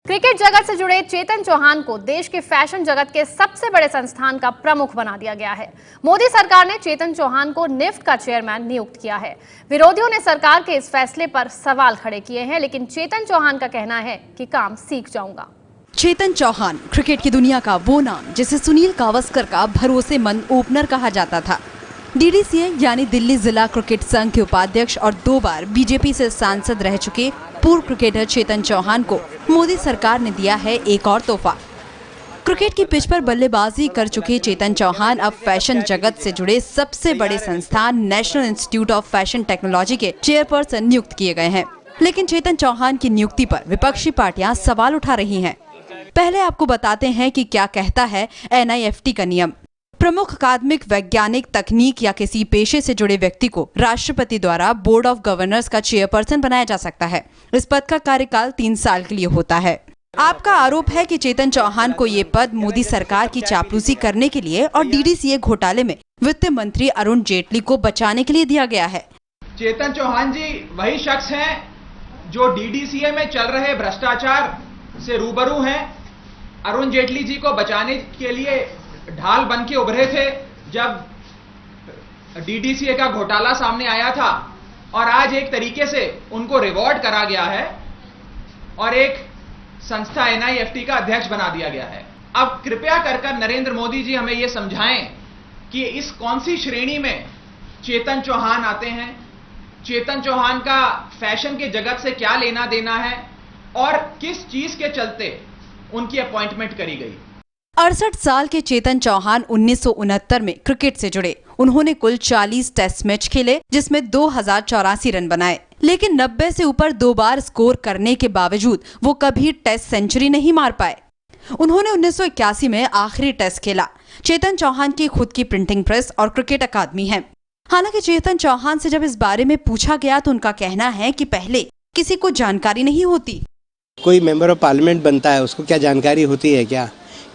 Cricket जगत से जुड़े चेतन चौहान को देश के फैशन जगत के सबसे बड़े संस्थान का प्रमुख बना दिया गया है। मोदी सरकार ने चेतन चौहान को निफ्ट का चेयरमैन नियुक्त किया है। विरोधियों ने सरकार के इस फैसले पर सवाल खड़े किए हैं, लेकिन चेतन चौहान का कहना है कि काम सीख जाऊंगा। चेतन चौहान क्रिकेट की दुनिया का वो नाम जिसे सुनील गावस्कर का भरोसेमंद ओपनर कहा जाता था। डीडीसीए यानी दिल्ली जिला क्रिकेट संघ के उपाध्यक्ष और 2 बार बीजेपी से सांसद रह चुके पूर्व क्रिकेटर चेतन चौहान को मोदी सरकार ने दिया है एक और तोहफा। क्रिकेट की पिच पर बल्लेबाजी कर चुके चेतन चौहान अब फैशन जगत से जुड़े सबसे बड़े संस्थान national institute of fashion technology के चेयरपर्सन नियुक्त किए गए हैं। लेकिन चेतन चौहान की नियुक्ति पर विपक्षी पार्टियां सवाल उठा रही हैं। पहले आपको बताते हैं कि क्या कहता है NIFT का नियम। प्रमुख अकादमिक, वैज्ञानिक, तकनीक या किसी पेशे से जुड़े व्यक्ति को राष्ट्रपति द्वारा बोर्ड ऑफ गवर्नर्स का चेयरपर्सन बनाया जा सकता है। इस पद का कार्यकाल 3 साल के लिए होता है। आपका आरोप है कि चेतन चौहान को ये पद मोदी सरकार की चापलूसी करने के लिए और DDCA घोटाले में वित्त मंत्री अरुण जेटली को बचाने के लिए दिया गया है। चेतन चौहान जी वही शख्स हैं जो DDCA में चल रहे भ्रष्टाचार से रूबरू हैं। अरुण जेटली जी को बचाने के लिए ढाल बन के उभरे थे जब DDCA का घोटाला सामने आया था, और आज एक तरीके से उनको रिवॉर्ड करा गया है और एक संस्था NIFT का अध्यक्ष बना दिया गया है। अब कृपया कर नरेंद्र मोदी जी हमें यह समझाएं कि इस कौन सी श्रेणी में चेतन चौहान आते हैं, चेतन चौहान का फैशन के जगत से क्या लेना देना है और किस चीज के चलते उनकी अपॉइंटमेंट करी गई। 68 साल के चेतन चौहान 1969 में क्रिकेट से जुड़े। उन्होंने कुल 40 टेस्ट मैच खेले, जिसमें 2084 रन बनाए। लेकिन 90 से ऊपर 2 बार स्कोर करने के बावजूद वो कभी टेस्ट सेंचुरी नहीं मार पाए। उन्होंने 1981 में आखिरी टेस्ट खेला। चेतन चौहान की खुद की प्रिंटिंग प्रेस और क्रिकेट अकादमी है। हालांकि चेतन चौहान से जब इस बारे में पूछा गया तो उनका कहना है कि पहले किसी को जानकारी नहीं होती। कोई मेंबर ऑफ पार्लियामेंट बनता है, उसको क्या जानकारी होती है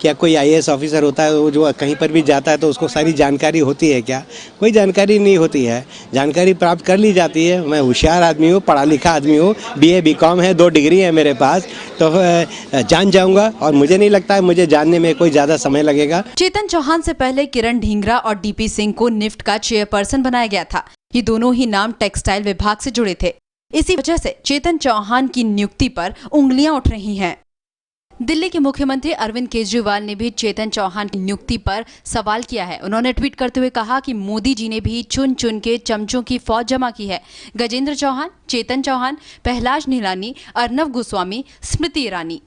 क्या कोई IAS ऑफिसर होता है वो जो कहीं पर भी जाता है तो उसको सारी जानकारी होती है क्या? कोई जानकारी नहीं होती है। जानकारी प्राप्त कर ली जाती है। मैं होशियार आदमी हूँ, पढ़ा लिखा आदमी हूँ, BA BCom है, 2 डिग्री है मेरे पास, तो जान जाऊंगा और मुझे नहीं लगता है मुझे जानने में कोई ज़्यादा समय लगेगा। चेतन चौहान से पहले किरण ढींगरा और DP सिंह को निफ्ट का चेयरपर्सन बनाया गया था। ये दोनों ही नाम टेक्सटाइल विभाग से जुड़े थे। इसी वजह से चेतन चौहान की नियुक्ति पर उंगलियां उठ रही हैं। दिल्ली के मुख्यमंत्री अरविंद केजरीवाल ने भी चेतन चौहान की नियुक्ति पर सवाल किया है। उन्होंने ट्वीट करते हुए कहा कि मोदी जी ने भी चुन चुन के चमचों की फौज जमा की है। गजेंद्र चौहान, चेतन चौहान, पहलाज निलानी, अर्नब गोस्वामी, स्मृति ईरानी,